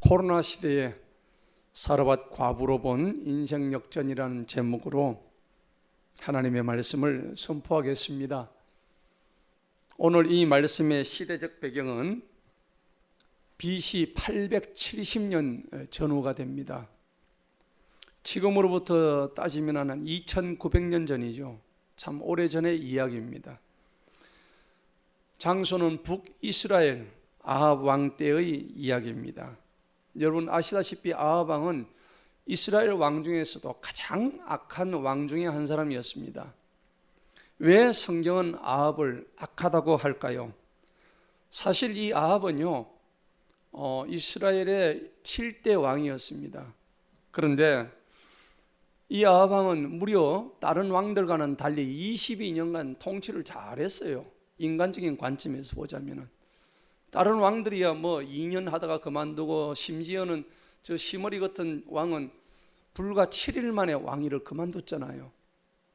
코로나 시대에 사르밧 과부로 본 인생 역전이라는 제목으로 하나님의 말씀을 선포하겠습니다. 오늘 이 말씀의 시대적 배경은 BC 870년 전후가 됩니다. 지금으로부터 따지면 한 2900년 전이죠. 참 오래전의 이야기입니다. 장소는 북이스라엘 아합 왕 때의 이야기입니다. 여러분 아시다시피 아합 왕은 이스라엘 왕 중에서도 가장 악한 왕 중에 한 사람이었습니다. 왜 성경은 아합을 악하다고 할까요? 사실 이 아합은요, 이스라엘의 7대 왕이었습니다. 그런데 이 아합 왕은 무려 다른 왕들과는 달리 22년간 통치를 잘했어요. 인간적인 관점에서 보자면은. 다른 왕들이야 뭐 2년 하다가 그만두고, 심지어는 저 시므리 같은 왕은 불과 7일 만에 왕위를 그만뒀잖아요.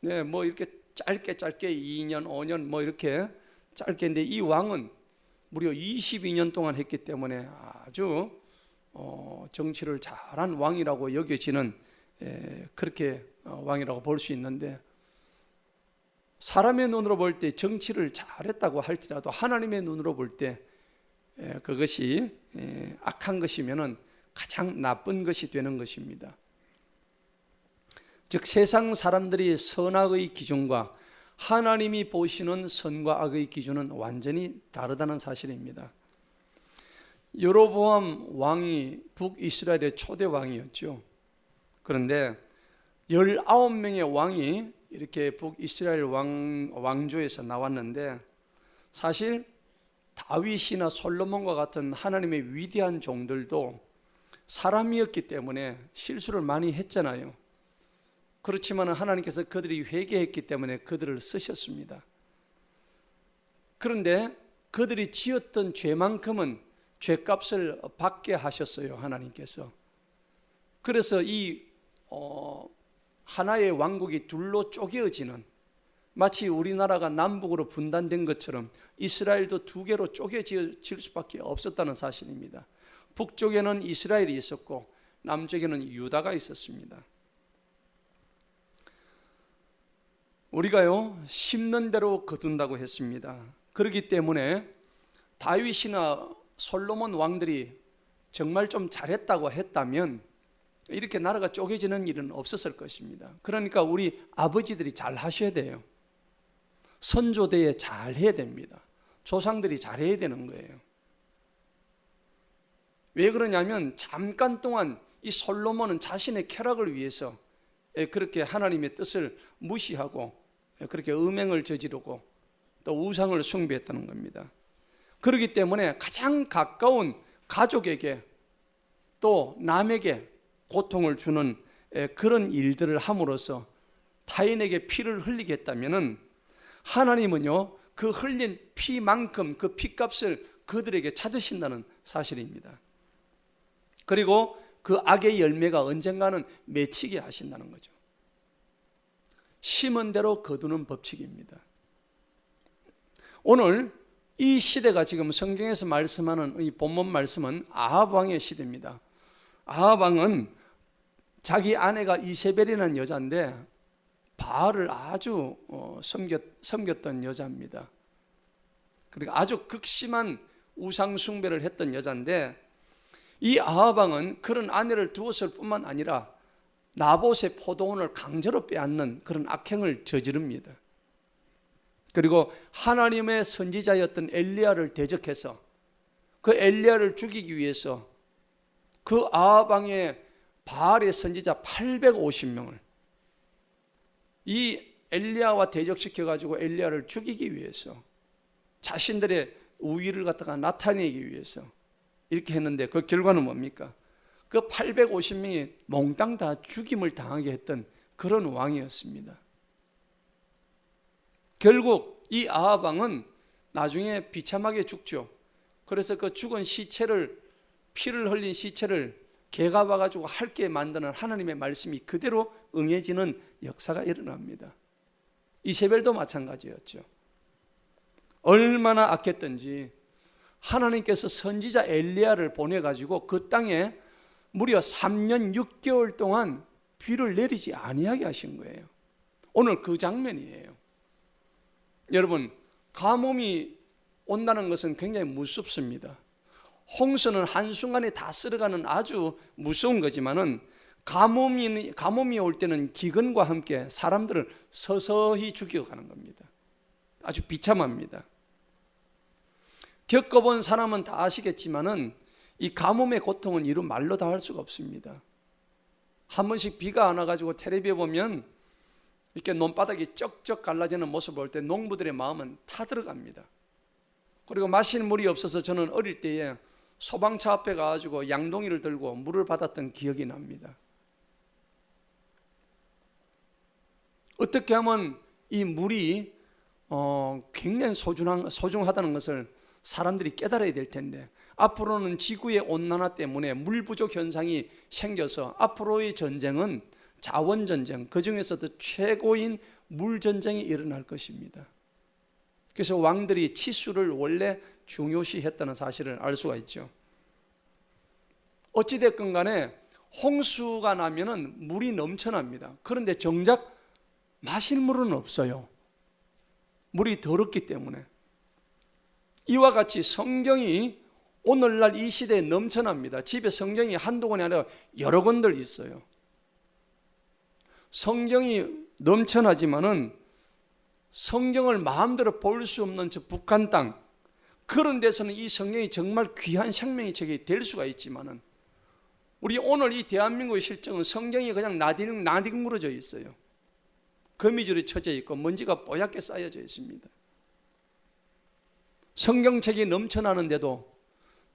네, 뭐 이렇게 짧게 2년, 5년 뭐 이렇게 짧게 했는데 이 왕은 무려 22년 동안 했기 때문에 아주 정치를 잘한 왕이라고 여겨지는 그렇게 왕이라고 볼 수 있는데, 사람의 눈으로 볼 때 정치를 잘했다고 할지라도 하나님의 눈으로 볼 때 그것이 악한 것이면은 가장 나쁜 것이 되는 것입니다. 즉 세상 사람들이 선악의 기준과 하나님이 보시는 선과 악의 기준은 완전히 다르다는 사실입니다. 여로보암 왕이 북이스라엘의 초대 왕이었죠. 그런데 19명의 왕이 이렇게 북이스라엘 왕조에서 나왔는데, 사실 다윗이나 솔로몬과 같은 하나님의 위대한 종들도 사람이었기 때문에 실수를 많이 했잖아요. 그렇지만 하나님께서 그들이 회개했기 때문에 그들을 쓰셨습니다. 그런데 그들이 지었던 죄만큼은 죄값을 받게 하셨어요, 하나님께서. 그래서 이 하나의 왕국이 둘로 쪼개어지는, 마치 우리나라가 남북으로 분단된 것처럼 이스라엘도 두 개로 쪼개질 수밖에 없었다는 사실입니다. 북쪽에는 이스라엘이 있었고 남쪽에는 유다가 있었습니다. 우리가요, 심는 대로 거둔다고 했습니다. 그렇기 때문에 다윗이나 솔로몬 왕들이 정말 좀 잘했다고 했다면 이렇게 나라가 쪼개지는 일은 없었을 것입니다. 그러니까 우리 아버지들이 잘 하셔야 돼요. 선조대에 잘 해야 됩니다. 조상들이 잘 해야 되는 거예요. 왜 그러냐면 잠깐 동안 이 솔로몬은 자신의 쾌락을 위해서 그렇게 하나님의 뜻을 무시하고 그렇게 음행을 저지르고 또 우상을 숭배했다는 겁니다. 그렇기 때문에 가장 가까운 가족에게 또 남에게 고통을 주는 그런 일들을 함으로써 타인에게 피를 흘리게 했다면은 하나님은요, 그 흘린 피만큼 그 피값을 그들에게 찾으신다는 사실입니다. 그리고 그 악의 열매가 언젠가는 맺히게 하신다는 거죠. 심은 대로 거두는 법칙입니다. 오늘 이 시대가 지금 성경에서 말씀하는 이 본문 말씀은 아합 왕의 시대입니다. 아합 왕은 자기 아내가 이세벨이라는 여자인데 바알을 아주 섬겼던 여자입니다. 그러니까 아주 극심한 우상 숭배를 했던 여자인데, 이 아합 왕은 그런 아내를 두었을 뿐만 아니라 나봇의 포도원을 강제로 빼앗는 그런 악행을 저지릅니다. 그리고 하나님의 선지자였던 엘리야를 대적해서 그 엘리야를 죽이기 위해서 그 아합 왕의 바알의 선지자 850명을 이 엘리야와 대적시켜가지고 엘리야를 죽이기 위해서, 자신들의 우위를 갖다가 나타내기 위해서 이렇게 했는데 그 결과는 뭡니까? 그 850명이 몽땅 다 죽임을 당하게 했던 그런 왕이었습니다. 결국 이 아합 왕은 나중에 비참하게 죽죠. 그래서 그 죽은 시체를, 피를 흘린 시체를 개가 와가지고 핥게 만드는 하나님의 말씀이 그대로 응해지는 역사가 일어납니다. 이세벨도 마찬가지였죠. 얼마나 악했던지 하나님께서 선지자 엘리야를 보내가지고 그 땅에 무려 3년 6개월 동안 비를 내리지 아니하게 하신 거예요. 오늘 그 장면이에요. 여러분, 가뭄이 온다는 것은 굉장히 무섭습니다. 홍수는 한순간에 다 쓸어가는 아주 무서운 거지만은 가뭄이 올 때는 기근과 함께 사람들을 서서히 죽여가는 겁니다. 아주 비참합니다. 겪어본 사람은 다 아시겠지만은 이 가뭄의 고통은 이루 말로 다 할 수가 없습니다. 한 번씩 비가 안 와가지고 텔레비에 보면 이렇게 논바닥이 쩍쩍 갈라지는 모습을 볼 때 농부들의 마음은 타들어갑니다. 그리고 마실 물이 없어서 저는 어릴 때에 소방차 앞에 가가지고 양동이를 들고 물을 받았던 기억이 납니다. 어떻게 하면 이 물이 굉장히 소중하다는 것을 사람들이 깨달아야 될 텐데, 앞으로는 지구의 온난화 때문에 물 부족 현상이 생겨서 앞으로의 전쟁은 자원전쟁, 그 중에서도 최고인 물전쟁이 일어날 것입니다. 그래서 왕들이 치수를 원래 중요시했다는 사실을 알 수가 있죠. 어찌됐건 간에 홍수가 나면은 물이 넘쳐납니다. 그런데 정작 마실 물은 없어요. 물이 더럽기 때문에. 이와 같이 성경이 오늘날 이 시대에 넘쳐납니다. 집에 성경이 한두 권이 아니라 여러 권들 있어요. 성경이 넘쳐나지만은 성경을 마음대로 볼 수 없는 저 북한 땅, 그런 데서는 이 성경이 정말 귀한 생명의 책이 될 수가 있지만은, 우리 오늘 이 대한민국의 실정은 성경이 그냥 나뒹굴어져 있어요. 거미줄이 쳐져 있고 먼지가 뽀얗게 쌓여져 있습니다. 성경책이 넘쳐나는데도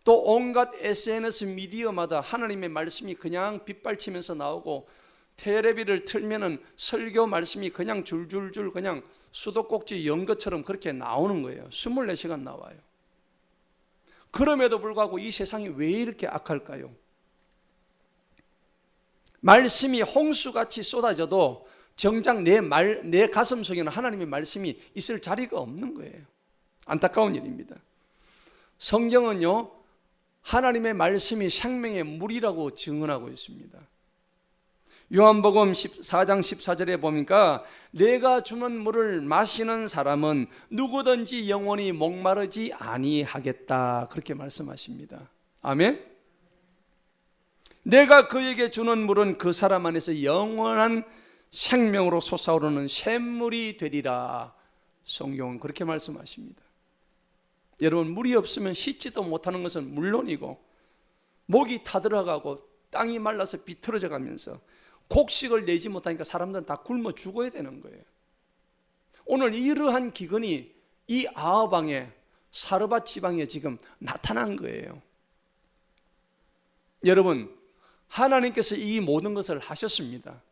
또 온갖 SNS 미디어마다 하나님의 말씀이 그냥 빗발치면서 나오고, 텔레비를 틀면은 설교 말씀이 그냥 줄줄줄 그냥 수도꼭지 연 것처럼 그렇게 나오는 거예요. 24시간 나와요. 그럼에도 불구하고 이 세상이 왜 이렇게 악할까요? 말씀이 홍수같이 쏟아져도 정작 내 가슴 속에는 하나님의 말씀이 있을 자리가 없는 거예요. 안타까운 일입니다. 성경은요, 하나님의 말씀이 생명의 물이라고 증언하고 있습니다. 요한복음 14장 14절에 보니까 내가 주는 물을 마시는 사람은 누구든지 영원히 목마르지 아니하겠다, 그렇게 말씀하십니다. 아멘. 내가 그에게 주는 물은 그 사람 안에서 영원한 생명으로 솟아오르는 샘물이 되리라. 성경은 그렇게 말씀하십니다. 여러분, 물이 없으면 씻지도 못하는 것은 물론이고, 목이 타들어가고 땅이 말라서 비틀어져 가면서 곡식을 내지 못하니까 사람들은 다 굶어 죽어야 되는 거예요. 오늘 이러한 기근이 이 아하방에, 사르밧 지방에 지금 나타난 거예요. 여러분, 하나님께서 이 모든 것을 하셨습니다.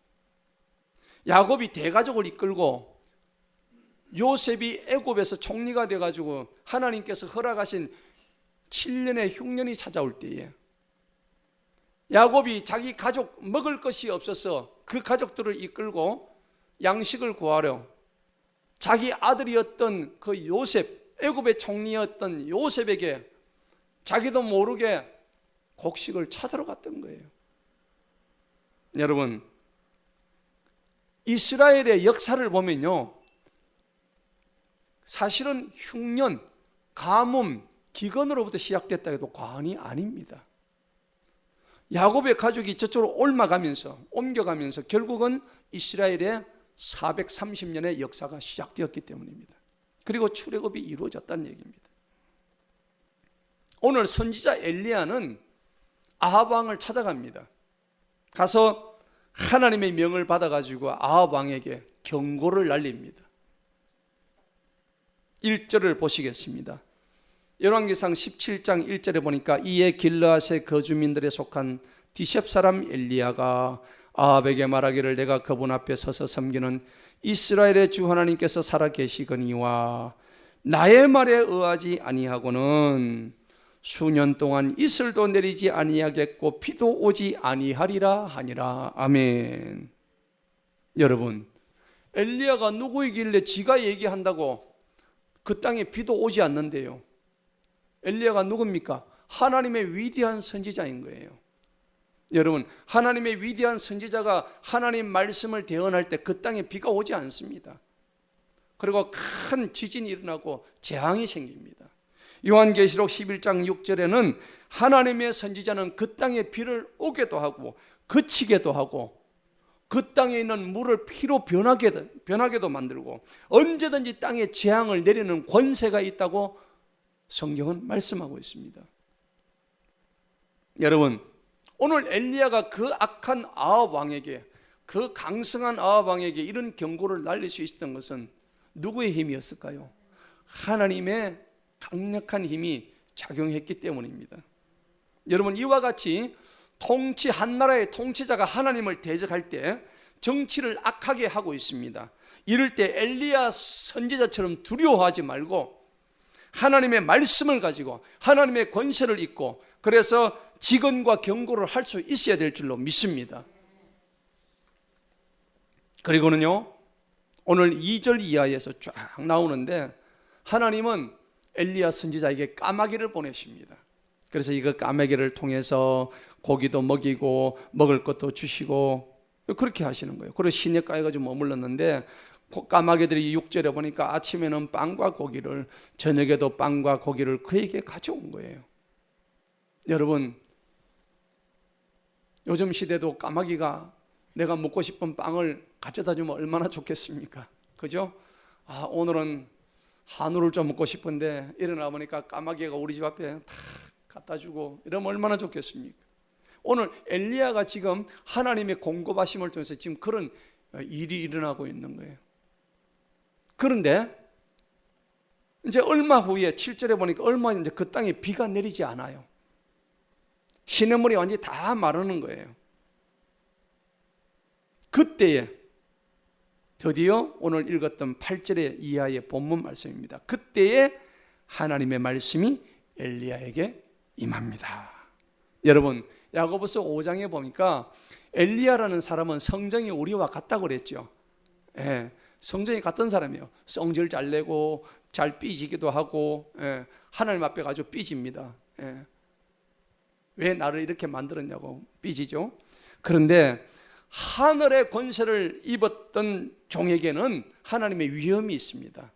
야곱이 대가족을 이끌고 요셉이 애굽에서 총리가 돼가지고 하나님께서 허락하신 7년의 흉년이 찾아올 때에 야곱이 자기 가족 먹을 것이 없어서 그 가족들을 이끌고 양식을 구하려 자기 아들이었던 그 요셉, 애굽의 총리였던 요셉에게 자기도 모르게 곡식을 찾으러 갔던 거예요. 여러분, 이스라엘의 역사를 보면요, 사실은 흉년, 가뭄, 기근으로부터 시작됐다 해도 과언이 아닙니다. 야곱의 가족이 저쪽으로 옮겨가면서 결국은 이스라엘의 430년의 역사가 시작되었기 때문입니다. 그리고 출애굽이 이루어졌다는 얘기입니다. 오늘 선지자 엘리야는 아합 왕을 찾아갑니다. 가서 하나님의 명을 받아가지고 아합 왕에게 경고를 날립니다. 1절을 보시겠습니다. 열왕기상 17장 1절에 보니까 이에 길르앗의 거주민들에 속한 디셉 사람 엘리야가 아합에게 말하기를 내가 그분 앞에 서서 섬기는 이스라엘의 주 하나님께서 살아 계시거니와 나의 말에 의하지 아니하고는 수년 동안 이슬도 내리지 아니하겠고 비도 오지 아니하리라 하니라. 아멘. 여러분, 엘리야가 누구이길래 지가 얘기한다고 그 땅에 비도 오지 않는데요. 엘리야가 누굽니까? 하나님의 위대한 선지자인 거예요. 여러분, 하나님의 위대한 선지자가 하나님 말씀을 대언할 때 그 땅에 비가 오지 않습니다. 그리고 큰 지진이 일어나고 재앙이 생깁니다. 요한계시록 11장 6절에는 하나님의 선지자는 그 땅에 비를 오게도 하고 그치게도 하고 그 땅에 있는 물을 피로 변하게도 만들고 언제든지 땅에 재앙을 내리는 권세가 있다고 성경은 말씀하고 있습니다. 여러분, 오늘 엘리야가 그 악한 아합 왕에게, 그 강성한 아합 왕에게 이런 경고를 날릴 수 있었던 것은 누구의 힘이었을까요? 하나님의 강력한 힘이 작용했기 때문입니다. 여러분, 이와 같이 한 나라의 통치자가 하나님을 대적할 때 정치를 악하게 하고 있습니다. 이럴 때 엘리야 선지자처럼 두려워하지 말고 하나님의 말씀을 가지고 하나님의 권세를 잊고 그래서 직언과 경고를 할 수 있어야 될 줄로 믿습니다. 그리고는요, 오늘 2절 이하에서 쫙 나오는데 하나님은 엘리야 선지자에게 까마귀를 보내십니다. 그래서 이거 까마귀를 통해서 고기도 먹이고 먹을 것도 주시고 그렇게 하시는 거예요. 그리고 시냇가에 가지고 머물렀는데 까마귀들이 6절에 보니까 아침에는 빵과 고기를, 저녁에도 빵과 고기를 그에게 가져온 거예요. 여러분, 요즘 시대도 까마귀가 내가 먹고 싶은 빵을 가져다 주면 얼마나 좋겠습니까? 그죠? 오늘은 한우를 좀 먹고 싶은데 일어나 보니까 까마귀가 우리 집 앞에 다 갖다 주고 이러면 얼마나 좋겠습니까? 오늘 엘리야가 지금 하나님의 공급하심을 통해서 지금 그런 일이 일어나고 있는 거예요. 그런데 이제 얼마 후에 7절에 보니까 얼마 이제 그 땅에 비가 내리지 않아요. 시냇물이 완전히 다 마르는 거예요. 그때에 드디어 오늘 읽었던 8절의 이하의 본문 말씀입니다. 그때에 하나님의 말씀이 엘리야에게 임합니다. 여러분, 야고보서 5장에 보니까 엘리야라는 사람은 성정이 우리와 같다고 그랬죠. 성정이 같은 사람이에요. 성질 잘 내고 잘 삐지기도 하고 하나님 앞에 가지고 삐집니다. 왜 나를 이렇게 만들었냐고 삐지죠. 그런데 하늘의 권세를 입었던 종에게는 하나님의 위엄이 있습니다.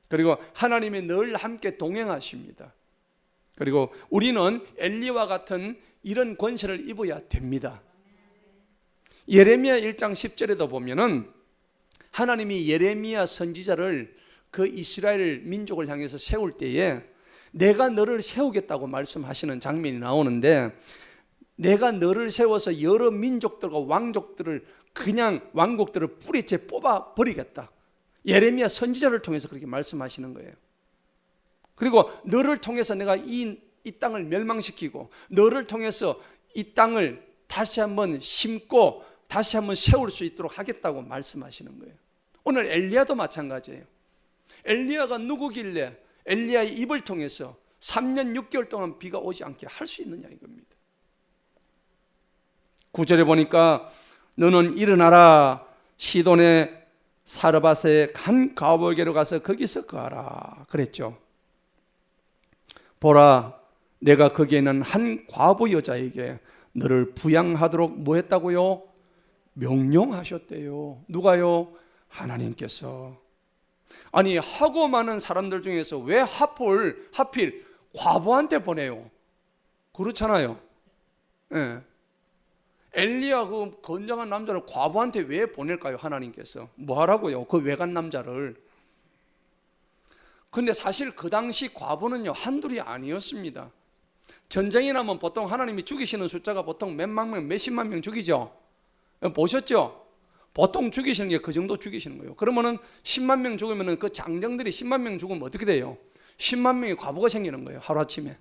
그리고 하나님이 늘 함께 동행하십니다. 그리고 우리는 엘리와 같은 이런 권세를 입어야 됩니다. 예레미야 1장 10절에도 보면은 하나님이 예레미야 선지자를 그 이스라엘 민족을 향해서 세울 때에 내가 너를 세우겠다고 말씀하시는 장면이 나오는데, 내가 너를 세워서 여러 민족들과 왕족들을 그냥 왕국들을 뿌리째 뽑아 버리겠다. 예레미야 선지자를 통해서 그렇게 말씀하시는 거예요. 그리고 너를 통해서 내가 이 땅을 멸망시키고 너를 통해서 이 땅을 다시 한번 심고 다시 한번 세울 수 있도록 하겠다고 말씀하시는 거예요. 오늘 엘리야도 마찬가지예요. 엘리야가 누구길래 엘리야의 입을 통해서 3년 6개월 동안 비가 오지 않게 할 수 있느냐 이겁니다. 9절에 보니까 너는 일어나라, 시돈의 사르밧의 한 가보에게로 가서 거기서 거하라 그랬죠. 보라, 내가 거기에 있는 한 과부 여자에게 너를 부양하도록 뭐 했다고요? 명령하셨대요. 누가요? 하나님께서. 아니, 하고 많은 사람들 중에서 왜 하필 과부한테 보내요? 그렇잖아요. 엘리야 그 건장한 남자를 과부한테 왜 보낼까요? 하나님께서 뭐 하라고요? 그 외간 남자를. 근데 사실 그 당시 과부는요 한둘이 아니었습니다. 전쟁이 나면 보통 하나님이 죽이시는 숫자가 보통 몇만 명, 몇십만 명 죽이죠. 보셨죠? 보통 죽이시는 게 그 정도 죽이시는 거예요. 그러면은 10만 명 죽으면은 그 장정들이 10만 명 죽으면 어떻게 돼요? 10만 명의 과부가 생기는 거예요, 하루아침에.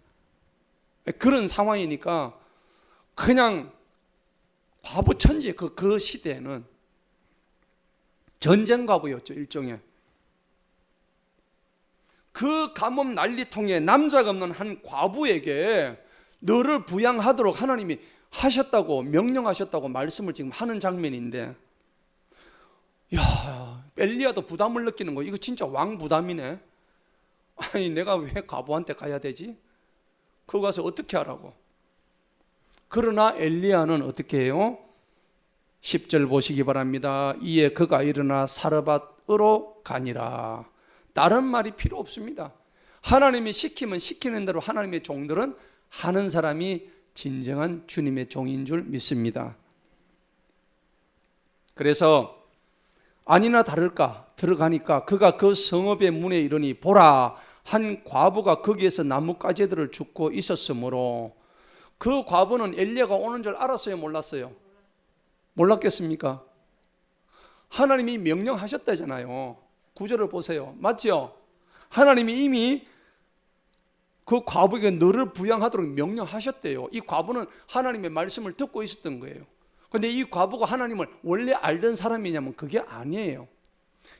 그런 상황이니까 그냥 과부 천지, 그 시대에는 전쟁 과부였죠, 일종의. 그 가뭄 난리통에 남자가 없는 한 과부에게 너를 부양하도록 하나님이 하셨다고, 명령하셨다고 말씀을 지금 하는 장면인데, 야, 엘리야도 부담을 느끼는 거예요. 이거 진짜 왕 부담이네. 아니, 내가 왜 과부한테 가야 되지? 그거 가서 어떻게 하라고? 그러나 엘리야는 어떻게 해요? 10절 보시기 바랍니다. 이에 그가 일어나 사르밧으로 가니라. 다른 말이 필요 없습니다. 하나님이 시키면 시키는 대로 하나님의 종들은 하는 사람이 진정한 주님의 종인 줄 믿습니다. 그래서 아니나 다를까 들어가니까 그가 그 성읍의 문에 이르니 보라, 한 과부가 거기에서 나뭇가지들을 줍고 있었으므로. 그 과부는 엘리야가 오는 줄 알았어요, 몰랐어요? 몰랐겠습니까? 하나님이 명령하셨다잖아요. 구절을 보세요. 맞죠? 하나님이 이미 그 과부에게 너를 부양하도록 명령하셨대요. 이 과부는 하나님의 말씀을 듣고 있었던 거예요. 그런데 이 과부가 하나님을 원래 알던 사람이냐면 그게 아니에요.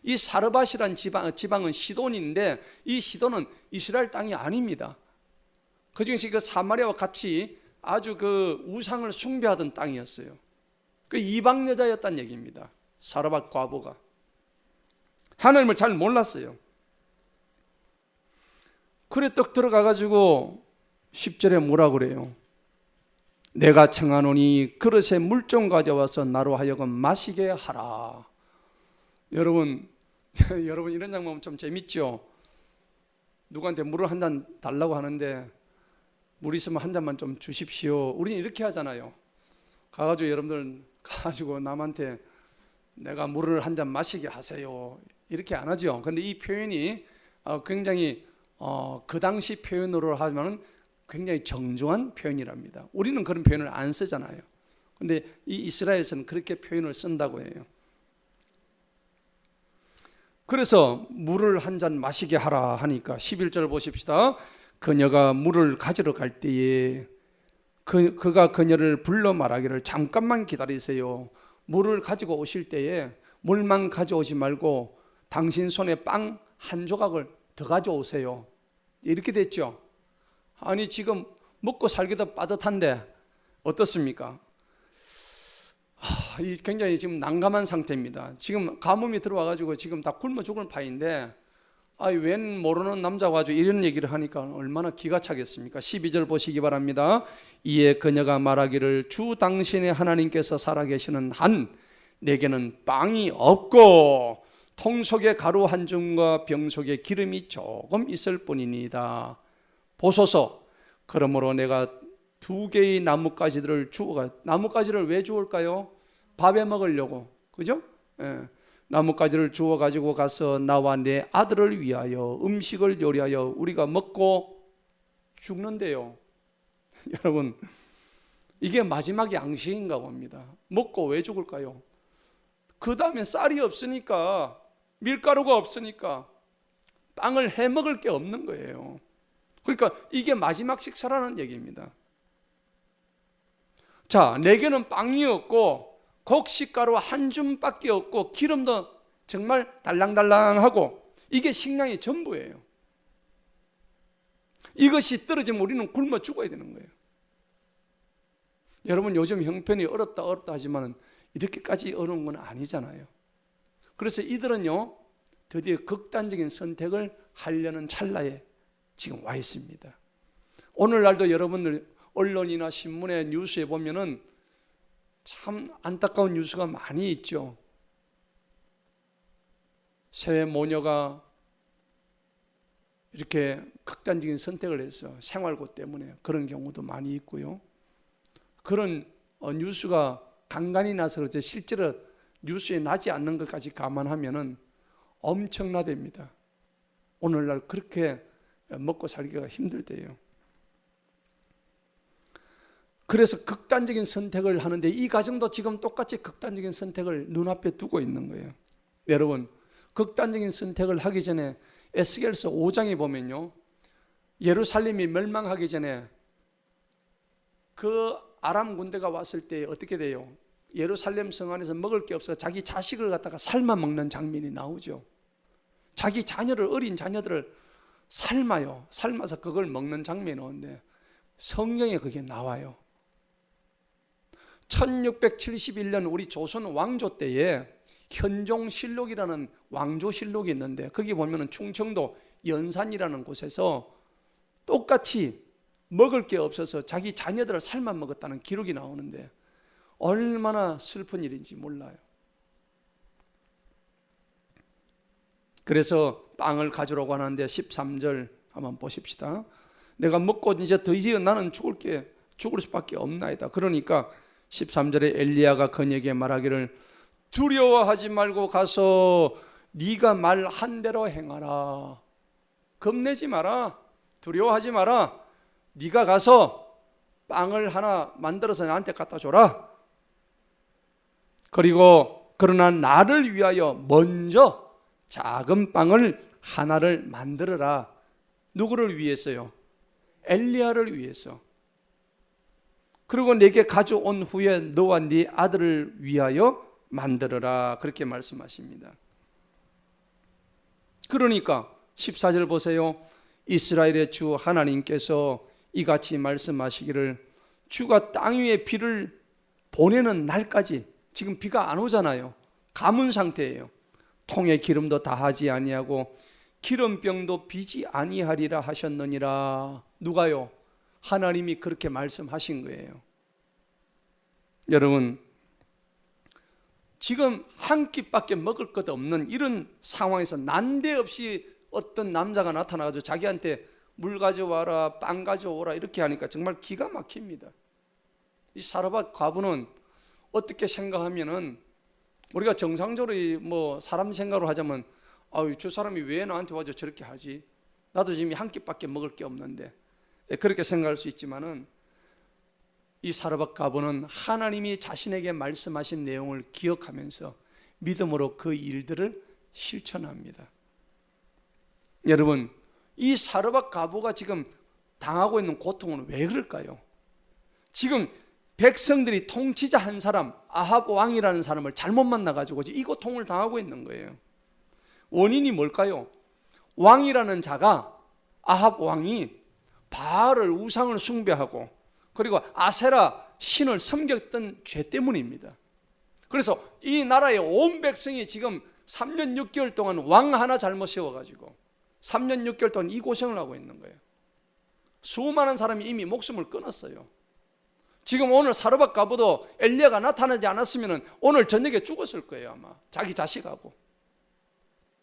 이 사르밧이란 지방은 시돈인데 이 시돈은 이스라엘 땅이 아닙니다. 그중에서 그 사마리아와 같이 아주 그 우상을 숭배하던 땅이었어요. 그 이방 여자였다는 얘기입니다. 사르밧 과부가 하나님을 잘 몰랐어요. 그래 떡 들어가가지고 10절에 뭐라 그래요? 내가 청하노니 그릇에 물 좀 가져와서 나로 하여금 마시게 하라. 여러분 이런 장면 보면 좀 재밌죠? 누구한테 물을 한 잔 달라고 하는데 물 있으면 한 잔만 좀 주십시오. 우리는 이렇게 하잖아요. 가가지고 여러분들 가가지고 남한테 내가 물을 한 잔 마시게 하세요. 이렇게 안 하죠. 근데 이 표현이 굉장히 그 당시 표현으로 하면 굉장히 정중한 표현이랍니다. 우리는 그런 표현을 안 쓰잖아요. 근데 이 이스라엘에서는 그렇게 표현을 쓴다고 해요. 그래서 물을 한 잔 마시게 하라 하니까 11절 보십시다. 그녀가 물을 가지러 갈 때에 그가 그녀를 불러 말하기를 잠깐만 기다리세요. 물을 가지고 오실 때에 물만 가져오지 말고 당신 손에 빵 한 조각을 더 가져오세요. 이렇게 됐죠. 아니 지금 먹고 살기도 빠듯한데 어떻습니까? 굉장히 지금 난감한 상태입니다. 지금 가뭄이 들어와가지고 지금 다 굶어 죽을 판인데 웬 모르는 남자가 가지고 이런 얘기를 하니까 얼마나 기가 차겠습니까? 12절 보시기 바랍니다. 이에 그녀가 말하기를 주 당신의 하나님께서 살아계시는 한 내게는 빵이 없고 통 속에 가루 한 줌과 병 속에 기름이 조금 있을 뿐이니이다. 보소서, 그러므로 내가 2개의 나뭇가지들을 나뭇가지를 왜 주울까요? 밥에 먹으려고, 그죠? 예. 나뭇가지를 주워 가지고 가서 나와 내 아들을 위하여 음식을 요리하여 우리가 먹고 죽는데요. 여러분, 이게 마지막 양식인가 봅니다. 먹고 왜 죽을까요? 그 다음에 쌀이 없으니까, 밀가루가 없으니까 빵을 해 먹을 게 없는 거예요. 그러니까 이게 마지막 식사라는 얘기입니다. 자, 내게는 빵이 없고 곡식가루 한 줌밖에 없고 기름도 정말 달랑달랑하고 이게 식량이 전부예요. 이것이 떨어지면 우리는 굶어 죽어야 되는 거예요. 여러분 요즘 형편이 어렵다 하지만 이렇게까지 어려운 건 아니잖아요. 그래서 이들은요 드디어 극단적인 선택을 하려는 찰나에 지금 와 있습니다. 오늘날도 여러분들 언론이나 신문에 뉴스에 보면은 참 안타까운 뉴스가 많이 있죠. 새 모녀가 이렇게 극단적인 선택을 해서 생활고 때문에 그런 경우도 많이 있고요. 그런 뉴스가 간간히 나서 그렇지 실제로 뉴스에 나지 않는 것까지 감안하면은 엄청나답니다. 오늘날 그렇게 먹고 살기가 힘들대요. 그래서 극단적인 선택을 하는데 이 가정도 지금 똑같이 극단적인 선택을 눈앞에 두고 있는 거예요. 여러분, 극단적인 선택을 하기 전에 에스겔서 5장에 보면요, 예루살렘이 멸망하기 전에 그 아람 군대가 왔을 때 어떻게 돼요? 예루살렘 성 안에서 먹을 게 없어서 자기 자식을 갖다가 삶아 먹는 장면이 나오죠. 자기 자녀를, 어린 자녀들을 삶아요. 삶아서 그걸 먹는 장면이 나오는데 성경에 그게 나와요. 1671년 우리 조선 왕조 때에 현종실록이라는 왕조실록이 있는데 거기 보면은 충청도 연산이라는 곳에서 똑같이 먹을 게 없어서 자기 자녀들을 살만 먹었다는 기록이 나오는데 얼마나 슬픈 일인지 몰라요. 그래서 빵을 가져오라고 하는데 13절 한번 보십시다. 내가 먹고 이제 더 이제 나는 죽을 수밖에 없나이다. 그러니까 13절에 엘리야가 그에게 말하기를 두려워하지 말고 가서 네가 말한 대로 행하라. 겁내지 마라. 두려워하지 마라. 네가 가서 빵을 하나 만들어서 나한테 갖다 줘라. 그리고 그러나 나를 위하여 먼저 작은 빵을 하나를 만들어라. 누구를 위해서요? 엘리야를 위해서. 그리고 내게 가져온 후에 너와 네 아들을 위하여 만들어라. 그렇게 말씀하십니다. 그러니까 14절 보세요. 이스라엘의 주 하나님께서 이같이 말씀하시기를 주가 땅 위에 비를 보내는 날까지, 지금 비가 안 오잖아요. 가문 상태예요. 통에 기름도 다하지 아니하고 기름병도 비지 아니하리라 하셨느니라. 누가요? 하나님이 그렇게 말씀하신 거예요. 여러분, 지금 한 끼밖에 먹을 것 없는 이런 상황에서 난데없이 어떤 남자가 나타나가지고 자기한테 물 가져와라, 빵 가져오라 이렇게 하니까 정말 기가 막힙니다. 이 사르밧 과부는 어떻게 생각하면은, 우리가 정상적으로 뭐 사람 생각으로 하자면 저 사람이 왜 나한테 와서 저렇게 하지? 나도 지금 한 끼밖에 먹을 게 없는데, 그렇게 생각할 수 있지만은 이 사르밧 과부는 하나님이 자신에게 말씀하신 내용을 기억하면서 믿음으로 그 일들을 실천합니다. 여러분, 이 사르밧 과부가 지금 당하고 있는 고통은 왜 그럴까요? 지금 백성들이 통치자 한 사람, 아합 왕이라는 사람을 잘못 만나가지고 이 고통을 당하고 있는 거예요. 원인이 뭘까요? 왕이라는 자가, 아합 왕이 바알을, 우상을 숭배하고 그리고 아세라 신을 섬겼던 죄 때문입니다. 그래서 이 나라의 온 백성이 지금 3년 6개월 동안 왕 하나 잘못 세워가지고 3년 6개월 동안 이 고생을 하고 있는 거예요. 수많은 사람이 이미 목숨을 끊었어요. 지금 오늘 사르밧 과부도 엘리야가 나타나지 않았으면 오늘 저녁에 죽었을 거예요. 아마 자기 자식하고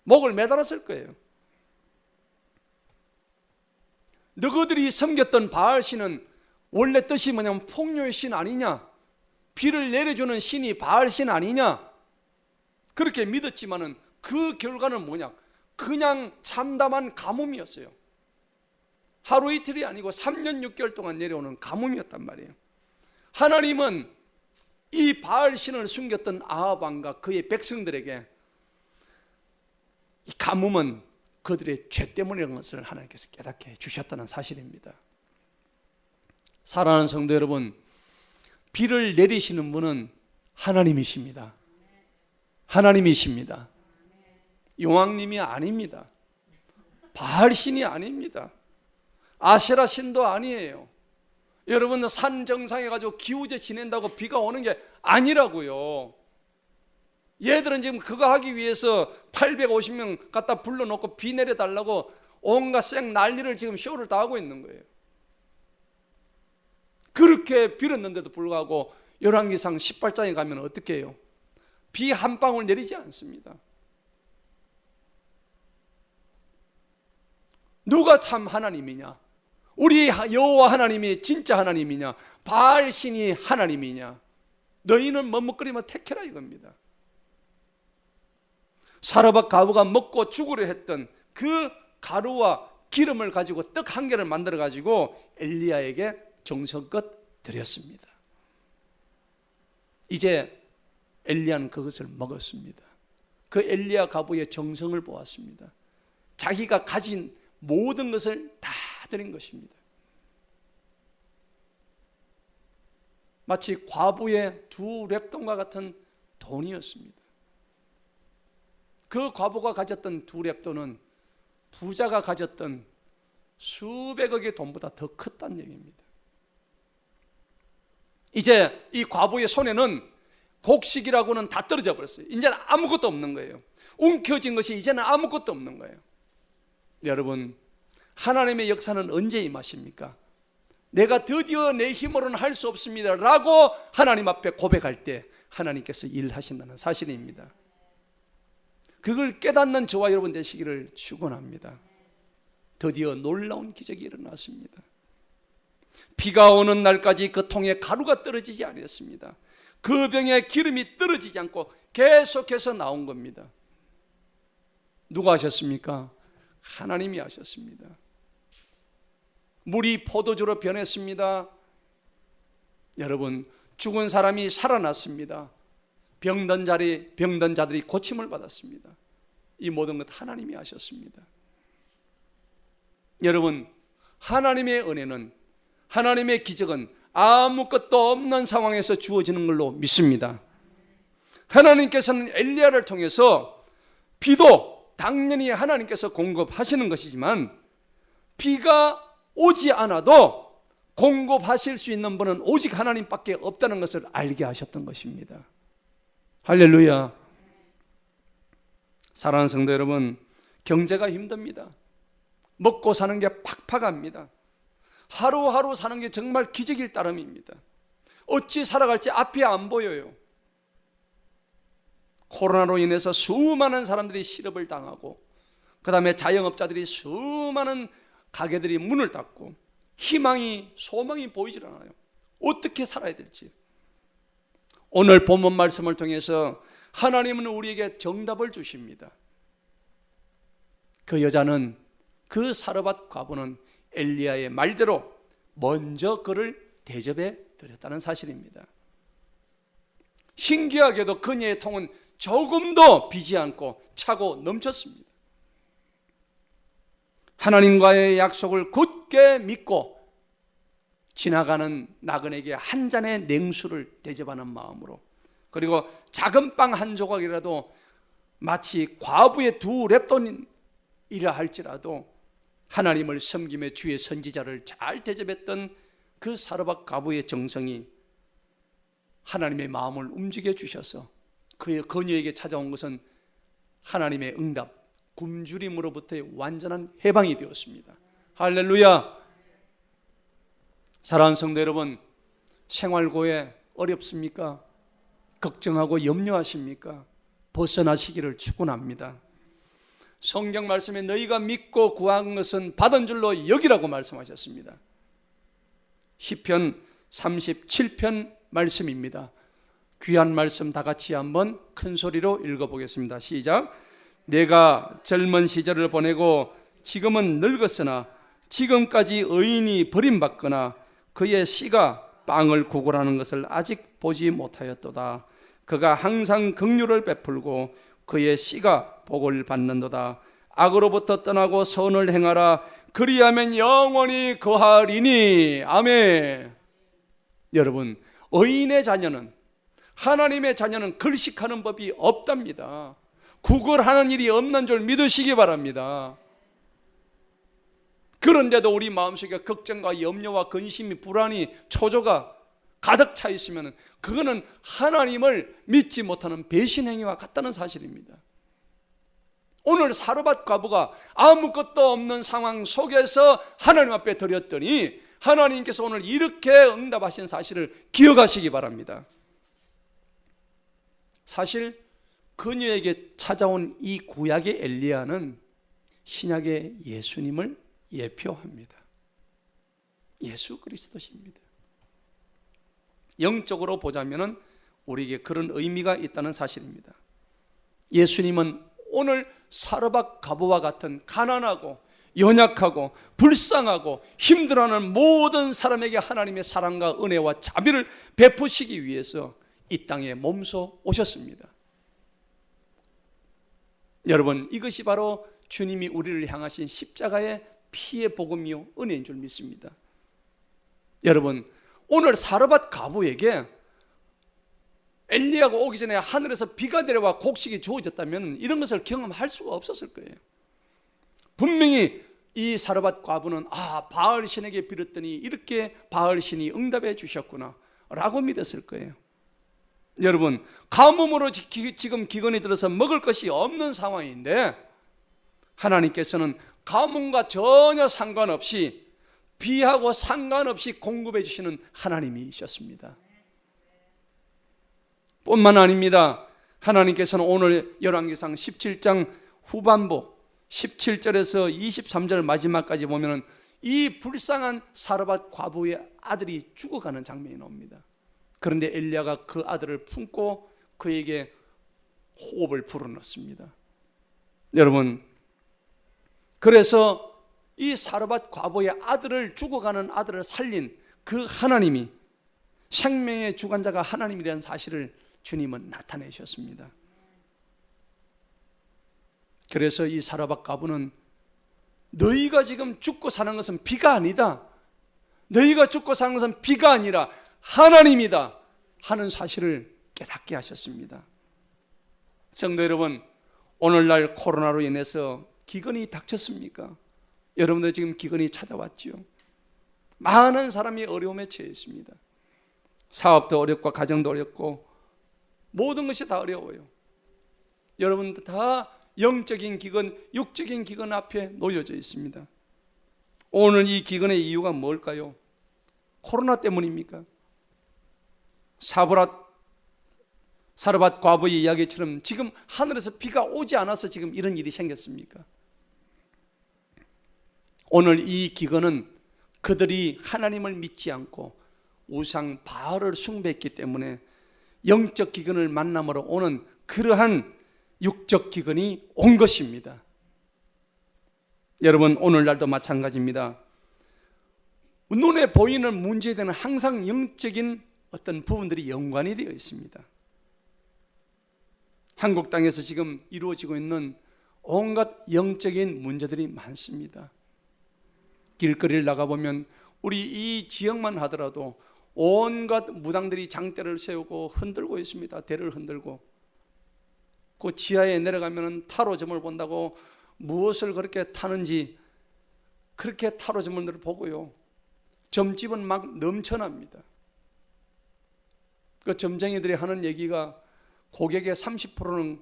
목을 매달았을 거예요. 너희들이 섬겼던 바알 신은 원래 뜻이 뭐냐면 폭류의 신 아니냐, 비를 내려주는 신이 바알 신 아니냐, 그렇게 믿었지만은 그 결과는 뭐냐, 그냥 참담한 가뭄이었어요. 하루 이틀이 아니고 3년 6개월 동안 내려오는 가뭄이었단 말이에요. 하나님은 이 바알 신을 숨겼던 아합 왕과 그의 백성들에게 이 가뭄은 그들의 죄 때문이라는 것을 하나님께서 깨닫게 해주셨다는 사실입니다. 사랑하는 성도 여러분, 비를 내리시는 분은 하나님이십니다. 하나님이십니다. 용왕님이 아닙니다. 바알 신이 아닙니다. 아세라 신도 아니에요. 여러분, 산 정상에 가지고 기우제 지낸다고 비가 오는 게 아니라고요. 얘들은 지금 그거 하기 위해서 850명 갖다 불러놓고 비 내려달라고 온갖 쌩 난리를 지금 쇼를 다 하고 있는 거예요. 그렇게 빌었는데도 불구하고 열왕기상 18장에 가면 어떻게 해요? 비 한 방울 내리지 않습니다. 누가 참 하나님이냐? 우리 여호와 하나님이 진짜 하나님이냐? 바알 신이 하나님이냐? 너희는 머뭇거리면 택해라 이겁니다. 사르밧 과부가 먹고 죽으려 했던 그 가루와 기름을 가지고 떡 한 개를 만들어 가지고 엘리야에게 정성껏 드렸습니다. 이제 엘리야는 그것을 먹었습니다. 그 엘리야 과부의 정성을 보았습니다. 자기가 가진 모든 것을 다 드린 것입니다. 마치 과부의 두 랩돈과 같은 돈이었습니다. 그 과부가 가졌던 두 랩돈은 부자가 가졌던 수백억의 돈보다 더 컸다는 얘기입니다. 이제 이 과부의 손에는 곡식이라고는 다 떨어져 버렸어요. 이제는 아무것도 없는 거예요. 움켜진 것이 이제는 아무것도 없는 거예요. 여러분, 하나님의 역사는 언제 임하십니까? 내가 드디어 내 힘으로는 할 수 없습니다 라고 하나님 앞에 고백할 때 하나님께서 일하신다는 사실입니다. 그걸 깨닫는 저와 여러분 되시기를 축원합니다. 드디어 놀라운 기적이 일어났습니다. 비가 오는 날까지 그 통에 가루가 떨어지지 않았습니다. 그 병에 기름이 떨어지지 않고 계속해서 나온 겁니다. 누가 하셨습니까? 하나님이 하셨습니다. 물이 포도주로 변했습니다. 여러분, 죽은 사람이 살아났습니다. 병든 자들이 고침을 받았습니다. 이 모든 것 하나님이 하셨습니다. 여러분, 하나님의 은혜는, 하나님의 기적은 아무것도 없는 상황에서 주어지는 걸로 믿습니다. 하나님께서는 엘리야를 통해서 비도 당연히 하나님께서 공급하시는 것이지만 비가 오지 않아도 공급하실 수 있는 분은 오직 하나님밖에 없다는 것을 알게 하셨던 것입니다. 할렐루야. 사랑하는 성도 여러분, 경제가 힘듭니다. 먹고 사는 게 팍팍합니다. 하루하루 사는 게 정말 기적일 따름입니다. 어찌 살아갈지 앞이 안 보여요. 코로나로 인해서 수많은 사람들이 실업을 당하고, 그 다음에 자영업자들이 수많은 가게들이 문을 닫고 소망이 보이질 않아요. 어떻게 살아야 될지. 오늘 본문 말씀을 통해서 하나님은 우리에게 정답을 주십니다. 그 여자는, 그 사르밧 과부는 엘리야의 말대로 먼저 그를 대접해 드렸다는 사실입니다. 신기하게도 그녀의 통은 조금도 비지 않고 차고 넘쳤습니다. 하나님과의 약속을 굳게 믿고 지나가는 나그네에게 한 잔의 냉수를 대접하는 마음으로, 그리고 작은 빵 한 조각이라도 마치 과부의 2렙돈이라 할지라도 하나님을 섬김의 주의 선지자를 잘 대접했던 그 사르밧 과부의 정성이 하나님의 마음을 움직여 주셔서 그녀에게 찾아온 것은 하나님의 응답, 굶주림으로부터의 완전한 해방이 되었습니다. 할렐루야. 사랑하는 성도 여러분, 생활고에 어렵습니까? 걱정하고 염려하십니까? 벗어나시기를 축원합니다. 성경 말씀에 너희가 믿고 구한 것은 받은 줄로 여기라고 말씀하셨습니다. 시편 37편 말씀입니다. 귀한 말씀 다 같이 한번 큰 소리로 읽어보겠습니다. 시작. 내가 젊은 시절을 보내고 지금은 늙었으나 지금까지 의인이 버림받거나 그의 씨가 빵을 구걸하는 것을 아직 보지 못하였도다. 그가 항상 긍휼을 베풀고 그의 씨가 복을 받는도다. 악으로부터 떠나고 선을 행하라. 그리하면 영원히 거하리니. 아멘. 여러분, 의인의 자녀는, 하나님의 자녀는 글식하는 법이 없답니다. 구걸하는 일이 없는 줄 믿으시기 바랍니다. 그런데도 우리 마음속에 걱정과 염려와 근심이, 불안이, 초조가 가득 차 있으면 그거는 하나님을 믿지 못하는 배신 행위와 같다는 사실입니다. 오늘 사르밧 과부가 아무것도 없는 상황 속에서 하나님 앞에 드렸더니 하나님께서 오늘 이렇게 응답하신 사실을 기억하시기 바랍니다. 사실 그녀에게 찾아온 이 구약의 엘리야는 신약의 예수님을 예표합니다. 예수 그리스도십니다. 영적으로 보자면 우리에게 그런 의미가 있다는 사실입니다. 예수님은 오늘 사르밧 과부와 같은 가난하고 연약하고 불쌍하고 힘들어하는 모든 사람에게 하나님의 사랑과 은혜와 자비를 베푸시기 위해서 이 땅에 몸소 오셨습니다. 여러분, 이것이 바로 주님이 우리를 향하신 십자가의 피의 복음이요 은혜인 줄 믿습니다. 여러분, 오늘 사르밧 과부에게 엘리야가 오기 전에 하늘에서 비가 내려와 곡식이 주어졌다면 이런 것을 경험할 수가 없었을 거예요. 분명히 이 사르밧 과부는 바알 신에게 빌었더니 이렇게 바알 신이 응답해 주셨구나 라고 믿었을 거예요. 여러분, 가뭄으로 지금 기근이 들어서 먹을 것이 없는 상황인데 하나님께서는 가뭄과 전혀 상관없이 비하고 상관없이 공급해 주시는 하나님이셨습니다. 뿐만 아닙니다. 하나님께서는 오늘 열왕기상 17장 후반부 17절에서 23절 마지막까지 보면 이 불쌍한 사르밧 과부의 아들이 죽어가는 장면이 나옵니다. 그런데 엘리야가 그 아들을 품고 그에게 호흡을 불어넣습니다. 여러분, 그래서 이 사르밧 과부의 아들을, 죽어가는 아들을 살린 그 하나님이, 생명의 주관자가 하나님이라는 사실을 주님은 나타내셨습니다. 그래서 이 사르밧 과부는 너희가 지금 죽고 사는 것은 비가 아니다, 너희가 죽고 사는 것은 비가 아니라 하나님이다 하는 사실을 깨닫게 하셨습니다. 성도 여러분, 오늘날 코로나로 인해서 기근이 닥쳤습니까? 여러분들 지금 기근이 찾아왔죠. 많은 사람이 어려움에 처해 있습니다. 사업도 어렵고 가정도 어렵고 모든 것이 다 어려워요. 여러분들 다 영적인 기근, 육적인 기근 앞에 놓여져 있습니다. 오늘 이 기근의 이유가 뭘까요? 코로나 때문입니까? 사르밧 과부의 이야기처럼 지금 하늘에서 비가 오지 않아서 지금 이런 일이 생겼습니까? 오늘 이 기근은 그들이 하나님을 믿지 않고 우상 바알을 숭배했기 때문에 영적 기근을 만남으로 오는 그러한 육적 기근이 온 것입니다. 여러분, 오늘날도 마찬가지입니다. 눈에 보이는 문제에는 항상 영적인 어떤 부분들이 연관이 되어 있습니다. 한국 땅에서 지금 이루어지고 있는 온갖 영적인 문제들이 많습니다. 길거리를 나가보면 우리 이 지역만 하더라도 온갖 무당들이 장대를 세우고 흔들고 있습니다. 대를 흔들고. 그 지하에 내려가면 타로점을 본다고 무엇을 그렇게 타는지 그렇게 타로점을 보고요. 점집은 막 넘쳐납니다. 그 점쟁이들이 하는 얘기가 고객의 30%는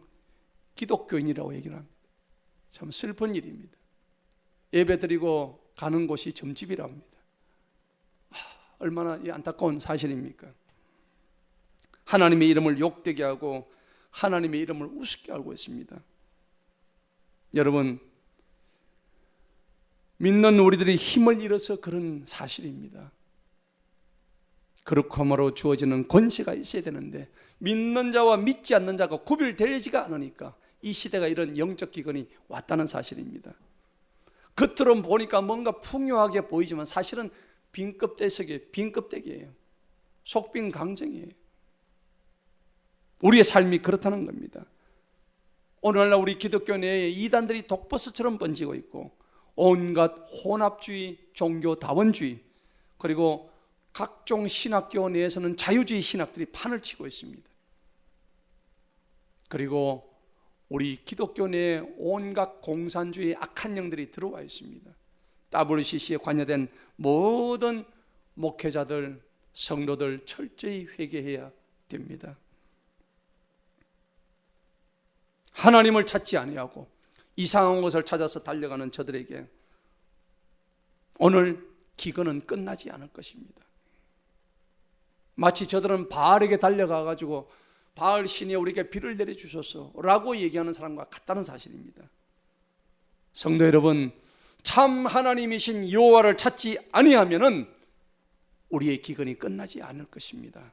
기독교인이라고 얘기를 합니다. 참 슬픈 일입니다. 예배드리고 가는 곳이 점집이라고 합니다. 얼마나 안타까운 사실입니까? 하나님의 이름을 욕되게 하고 하나님의 이름을 우습게 알고 있습니다. 여러분, 믿는 우리들이 힘을 잃어서 그런 사실입니다. 그렇고 주어지는 권세가 있어야 되는데 믿는 자와 믿지 않는 자가 구별되지가 않으니까 이 시대가 이런 영적 기근이 왔다는 사실입니다. 겉으로 보니까 뭔가 풍요하게 보이지만 사실은 빈껍데기예요. 속빈 강정이에요. 우리의 삶이 그렇다는 겁니다. 오늘날 우리 기독교 내에 이단들이 독버섯처럼 번지고 있고 온갖 혼합주의, 종교다원주의, 그리고 각종 신학교 내에서는 자유주의 신학들이 판을 치고 있습니다. 그리고 우리 기독교 내에 온갖 공산주의 악한 영들이 들어와 있습니다. WCC에 관여된 모든 목회자들, 성도들 철저히 회개해야 됩니다. 하나님을 찾지 아니하고 이상한 것을 찾아서 달려가는 저들에게 오늘 기근은 끝나지 않을 것입니다. 마치 저들은 바알에게 달려가가지고 바알 신이 우리에게 비를 내려주소서 라고 얘기하는 사람과 같다는 사실입니다. 성도 여러분, 참 하나님이신 여호와를 찾지 아니하면은 우리의 기근이 끝나지 않을 것입니다.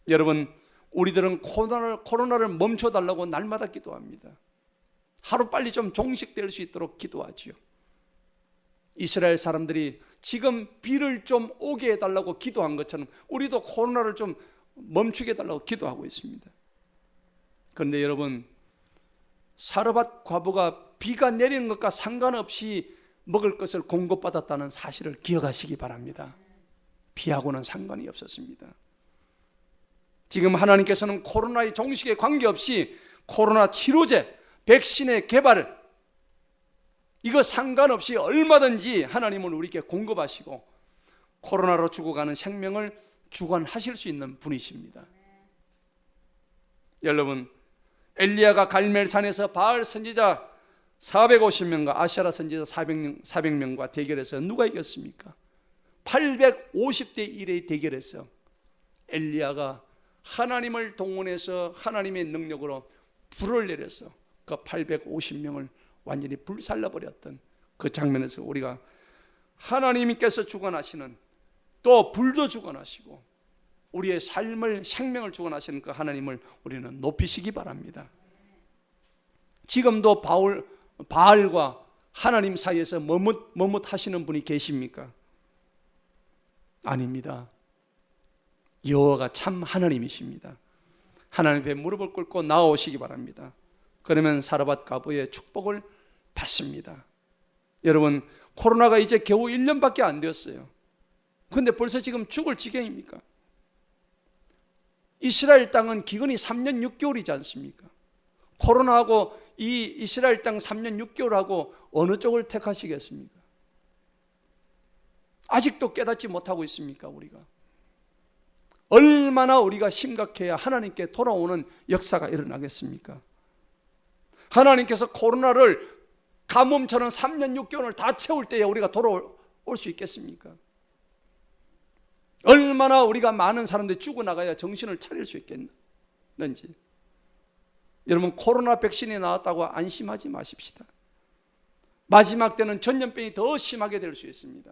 여러분, 우리들은 코로나를 멈춰달라고 날마다 기도합니다. 하루빨리 좀 종식될 수 있도록 기도하지요. 이스라엘 사람들이 지금 비를 좀 오게 해달라고 기도한 것처럼 우리도 코로나를 좀 멈추게 해달라고 기도하고 있습니다. 그런데 여러분, 사르밧 과부가 비가 내리는 것과 상관없이 먹을 것을 공급받았다는 사실을 기억하시기 바랍니다. 비하고는 상관이 없었습니다. 지금 하나님께서는 코로나의 종식에 관계없이 코로나 치료제, 백신의 개발, 이거 상관없이 얼마든지 하나님은 우리에게 공급하시고 코로나로 죽어가는 생명을 주관하실 수 있는 분이십니다. 여러분, 엘리야가 갈멜산에서 바알 선지자 450명과 아시아라 선지자 400명과 대결해서 누가 이겼습니까? 850대 1의 대결에서 엘리야가 하나님을 동원해서 하나님의 능력으로 불을 내려서 그 850명을 완전히 불살라버렸던 그 장면에서 우리가 하나님께서 주관하시는, 또 불도 주관하시고 우리의 삶을, 생명을 주관하시는 그 하나님을 우리는 높이시기 바랍니다. 지금도 바알과 하나님 사이에서 머뭇하시는 분이 계십니까? 아닙니다. 여호와가 참 하나님이십니다. 하나님 앞에 무릎을 꿇고 나아오시기 바랍니다. 그러면 사르밧 가부의 축복을 받습니다. 여러분, 코로나가 이제 겨우 1년밖에 안 되었어요. 그런데 벌써 지금 죽을 지경입니까? 이스라엘 땅은 기근이 3년 6개월이지 않습니까? 코로나하고 이 이스라엘 땅 3년 6개월하고 어느 쪽을 택하시겠습니까? 아직도 깨닫지 못하고 있습니까? 우리가 얼마나 우리가 심각해야 하나님께 돌아오는 역사가 일어나겠습니까? 하나님께서 코로나를 가뭄처럼 3년 6개월을 다 채울 때에 우리가 돌아올 수 있겠습니까? 얼마나 우리가 많은 사람들이 죽어나가야 정신을 차릴 수 있겠는지. 여러분, 코로나 백신이 나왔다고 안심하지 마십시다. 마지막 때는 전염병이 더 심하게 될 수 있습니다.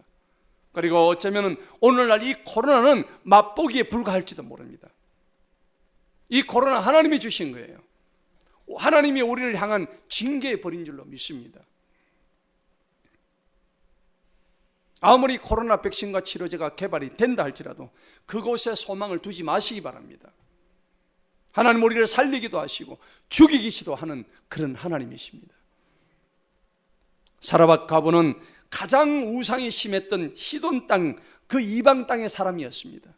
그리고 어쩌면 오늘날 이 코로나는 맛보기에 불과할지도 모릅니다. 이 코로나 하나님이 주신 거예요. 하나님이 우리를 향한 징계에 버린 줄로 믿습니다. 아무리 코로나 백신과 치료제가 개발이 된다 할지라도 그곳에 소망을 두지 마시기 바랍니다. 하나님 우리를 살리기도 하시고 죽이기도 하는 그런 하나님이십니다. 사르밧 가부는 가장 우상이 심했던 시돈 땅, 그 이방 땅의 사람이었습니다.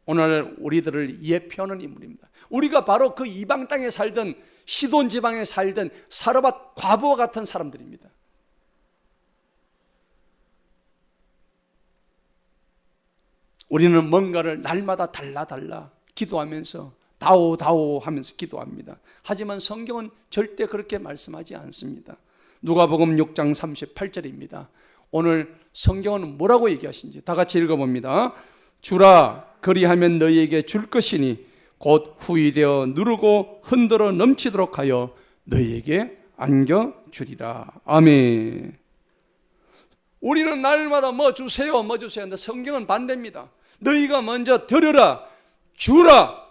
오늘 우리들을 예표하는 인물입니다. 우리가 바로 그 이방 땅에 살던, 시돈 지방에 살던 사르밧 과부와 같은 사람들입니다. 우리는 뭔가를 날마다 달라 기도하면서 다오 하면서 기도합니다. 하지만 성경은 절대 그렇게 말씀하지 않습니다. 누가복음 6장 38절입니다. 오늘 성경은 뭐라고 얘기하신지 다 같이 읽어봅니다. 주라, 그리하면 너희에게 줄 것이니 곧 후이되어 누르고 흔들어 넘치도록 하여 너희에게 안겨주리라. 아멘. 우리는 날마다 뭐 주세요 하는데 성경은 반대입니다. 너희가 먼저 드려라, 주라,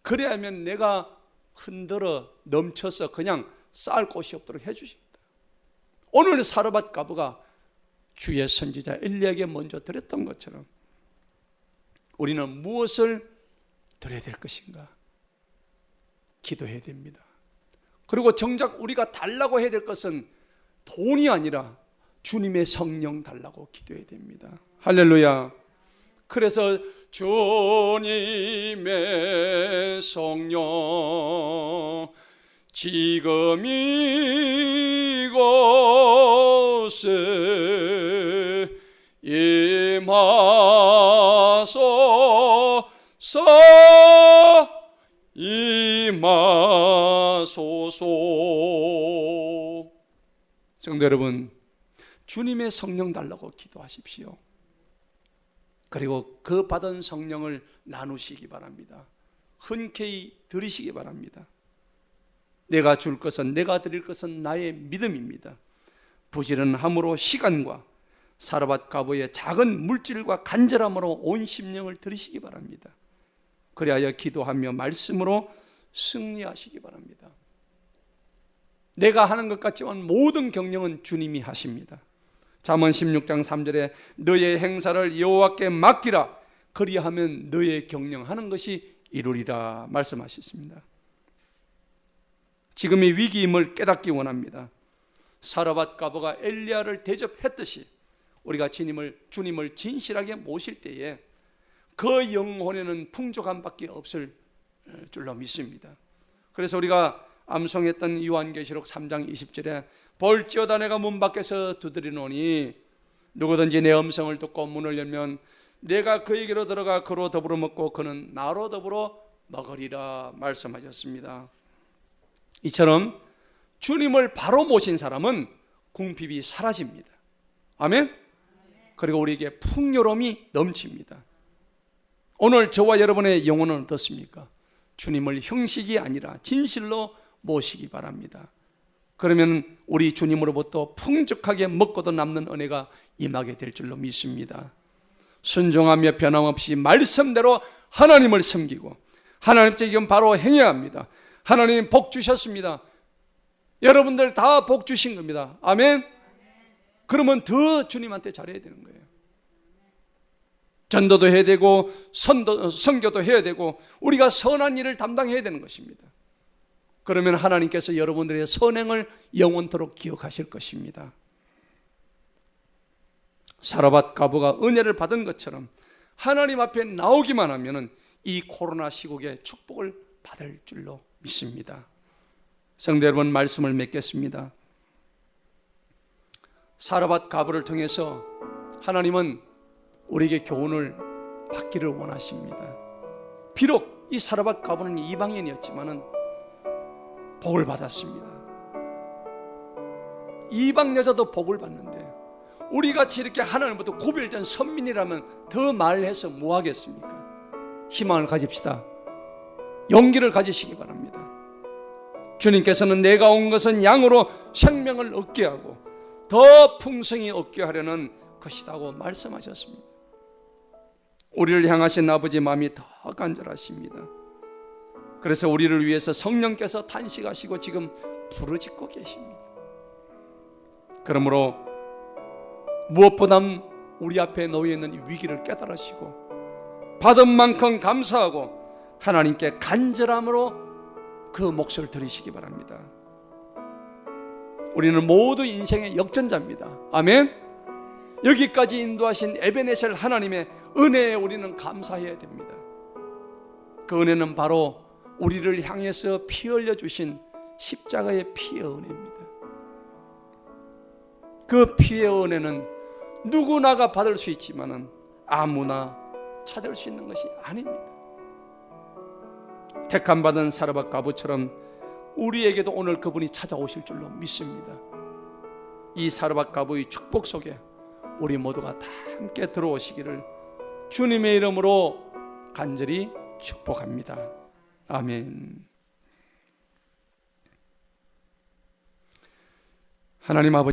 그래야면 내가 흔들어 넘쳐서 그냥 쌓을 곳이 없도록 해주십니다. 오늘 사르밧 가부가 주의 선지자 엘리야에게 먼저 드렸던 것처럼 우리는 무엇을 드려야 될 것인가? 기도해야 됩니다. 그리고 정작 우리가 달라고 해야 될 것은 돈이 아니라 주님의 성령 달라고 기도해야 됩니다. 할렐루야. 그래서 주님의 성령 지금 이곳에 임하소서, 임하소서. 성도 여러분, 주님의 성령 달라고 기도하십시오. 그리고 그 받은 성령을 나누시기 바랍니다. 흔쾌히 드리시기 바랍니다. 내가 줄 것은, 내가 드릴 것은 나의 믿음입니다. 부지런함으로 시간과 사르밧 가부의 작은 물질과 간절함으로 온 심령을 드리시기 바랍니다. 그리하여 기도하며 말씀으로 승리하시기 바랍니다. 내가 하는 것 같지만 모든 경영은 주님이 하십니다. 잠언 16장 3절에 너의 행사를 여호와께 맡기라, 그리하면 너의 경영하는 것이 이루리라 말씀하셨습니다. 지금의 위기임을 깨닫기 원합니다. 사르밧 가부가 엘리야를 대접했듯이 우리가 주님을 진실하게 모실 때에 그 영혼에는 풍족함밖에 없을 줄로 믿습니다. 그래서 우리가 암송했던 요한계시록 3장 20절에 볼지어다 내가 문 밖에서 두드리노니 누구든지 내 음성을 듣고 문을 열면 내가 그에게로 들어가 그로 더불어 먹고 그는 나로 더불어 먹으리라 말씀하셨습니다. 이처럼 주님을 바로 모신 사람은 궁핍이 사라집니다. 아멘. 그리고 우리에게 풍요로움이 넘칩니다. 오늘 저와 여러분의 영혼은 어떻습니까? 주님을 형식이 아니라 진실로 모시기 바랍니다. 그러면 우리 주님으로부터 풍족하게 먹고도 남는 은혜가 임하게 될 줄로 믿습니다. 순종하며 변함없이 말씀대로 하나님을 섬기고 하나님 지금 바로 행해야 합니다. 하나님 복 주셨습니다. 여러분들 다 복 주신 겁니다. 아멘. 그러면 더 주님한테 잘해야 되는 거예요. 전도도 해야 되고 선교도 해야 되고 우리가 선한 일을 담당해야 되는 것입니다. 그러면 하나님께서 여러분들의 선행을 영원토록 기억하실 것입니다. 사르밧 과부가 은혜를 받은 것처럼 하나님 앞에 나오기만 하면 이 코로나 시국에 축복을 받을 줄로 믿습니다. 성도 여러분, 말씀을 맺겠습니다. 사르밧 과부를 통해서 하나님은 우리에게 교훈을 받기를 원하십니다. 비록 이 사르밧 과부는 이방인이었지만은 복을 받았습니다. 이방 여자도 복을 받는데 우리같이 이렇게 하나님부터 구별된 선민이라면 더 말해서 뭐 하겠습니까? 희망을 가집시다. 용기를 가지시기 바랍니다. 주님께서는 내가 온 것은 양으로 생명을 얻게 하고 더 풍성히 얻게 하려는 것이라고 말씀하셨습니다. 우리를 향하신 아버지 마음이 더 간절하십니다. 그래서 우리를 위해서 성령께서 탄식하시고 지금 부르짖고 계십니다. 그러므로 무엇보다 우리 앞에 놓여 있는 이 위기를 깨달으시고 받은 만큼 감사하고 하나님께 간절함으로 그 몫을 드리시기 바랍니다. 우리는 모두 인생의 역전자입니다. 아멘. 여기까지 인도하신 에베네셀 하나님의 은혜에 우리는 감사해야 됩니다. 그 은혜는 바로 우리를 향해서 피 흘려 주신 십자가의 피의 은혜입니다. 그 피의 은혜는 누구나가 받을 수 있지만은 아무나 찾을 수 있는 것이 아닙니다. 택함 받은 사르밧 과부처럼 우리에게도 오늘 그분이 찾아오실 줄로 믿습니다. 이 사르밧 과부의 축복 속에 우리 모두가 다 함께 들어오시기를 주님의 이름으로 간절히 축복합니다. 아멘. 하나님 아버지,